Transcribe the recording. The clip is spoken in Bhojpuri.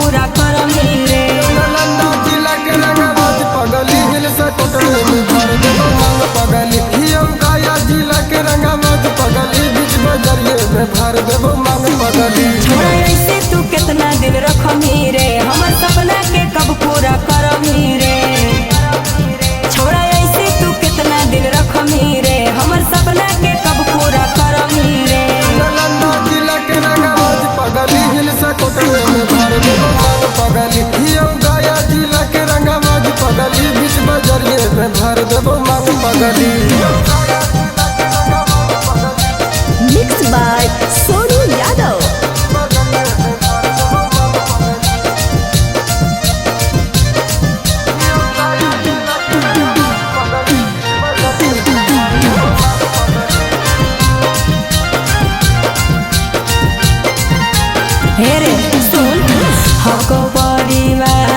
पूरा करमी रे। नालंदा जिला के रंगबाज पगली हिल से कोटले में भर देबो मांग पगली। हियम गया जिला के रंगबाज पगली बीच बजरिए में भर देबो मांग पगली। छोड़ा ऐसे तू कितना दिन रखमी रे, हमर सपना के कब पूरा करमी रे। छोड़ा ऐसे तू कितना दिन रखमी रे, हमर सपना के कब पूरा करमी रे। नालंदा जिला के रंगबाज पगली हिल से कोटले में भर देबो मांग पगली। हियम गया जिला के रंगबाज पगली बीच बजरिए में भर देबो मांग पगली। Mix by Sonu Yadav. हे रे सुन, हमको परिवार